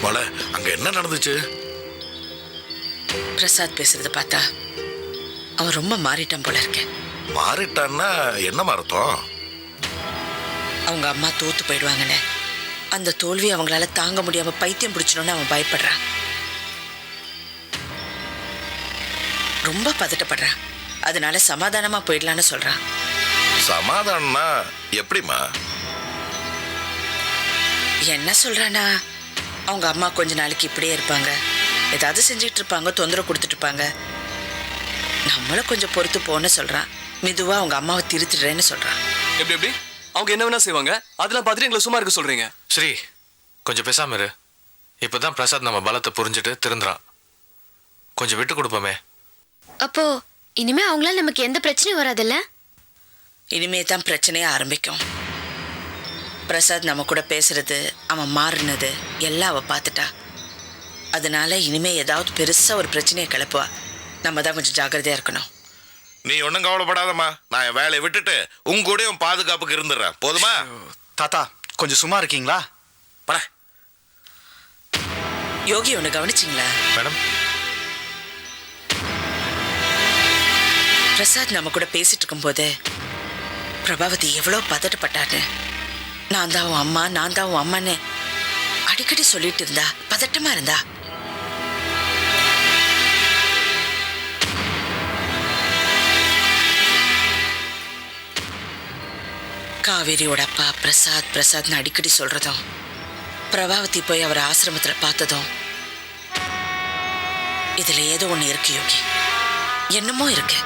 மலை அங்க என்ன நடந்துச்சு? பிரசாத் பேசுறத பார்த்தா அவன் ரொம்ப மாறிட்டான் போல இருக்கு. மாறிட்டான்னா என்ன அர்த்தம்? அவங்க அம்மா தோத்து போயிடுவாங்கன்னு அந்த தோல்வி அவங்களால தாங்க முடியாம பைத்தியம் பிடிச்சணும்னு அவன் பயப்படுறான். ரொம்ப பதட்டப்படுறான். அதனால சமாதானமா போயிடலான்னு சொல்றான். சமாதானம்னா எப்படிமா? என்ன சொல்றானா, அவங்க அம்மா கொஞ்ச நாளைக்கு இப்படியே இருப்பாங்க, ஏதாவது செஞ்சுட்டு இருப்பாங்க, தொந்தரவு கொடுத்துட்டு இருப்பாங்க, நம்மளும் கொஞ்சம் பொறுத்து போன்னு சொல்றான். மெதுவா அவங்க அம்மாவை திருத்திடுறேன்னு சொல்றான். எப்படி எப்படி அவங்க என்ன வேணா செய்வாங்க, அதெல்லாம் பார்த்துட்டு எங்களை சும்மா இருக்க சொல்றீங்க? ஸ்ரீ கொஞ்சம் பேசாம இரு. இப்பதான் பிரசாத் நம்ம பலத்தை புரிஞ்சுட்டு திருந்துறான். கொஞ்சம் விட்டு கொடுப்போமே. அப்போ இனிமே அவங்களால நமக்கு எந்த பிரச்சனையும் வராதுல்ல? இனிமே தான் பிரச்சனையே ஆரம்பிக்கும். பிரசாத் நம்ம கூட பேசுறது, அவன் மாறினது எல்லாம் அவ பார்த்துட்டா. அதனால இனிமே ஏதாவது பெருசா ஒரு பிரச்சனையை கிளப்புவா. நம்ம தான் கொஞ்சம் ஜாக்கிரதையா இருக்கணும். நீ ஒன்றும் கவலைப்படாதம்மா. நான் என் வேலையை விட்டுட்டு உங்க கூட உன் பாதுகாப்புக்கு இருந்துடுறேன். போதுமா? தாத்தா கொஞ்சம் சும்மா இருக்கீங்களா? பட யோகி ஒன்று கவனிச்சிங்களா? மேடம், பிரசாத் நம்ம கூட பேசிட்டு இருக்கும்போது பிரபாவதி எவ்வளோ பதட்டப்பட்டாரு. நான் தான் உன் அம்மா, நான் தான் உன் அம்மான்னு அடிக்கடி சொல்லிட்டு இருந்தா, பதட்டமா இருந்தா. காவேரியோட அப்பா பிரசாத் பிரசாத்னு அடிக்கடி சொல்றதும், பிரபாவதி போய் அவர் ஆசிரமத்துல பார்த்ததும், இதுல ஏதோ ஒண்ணு இருக்கு யோகி, என்னமோ இருக்கு.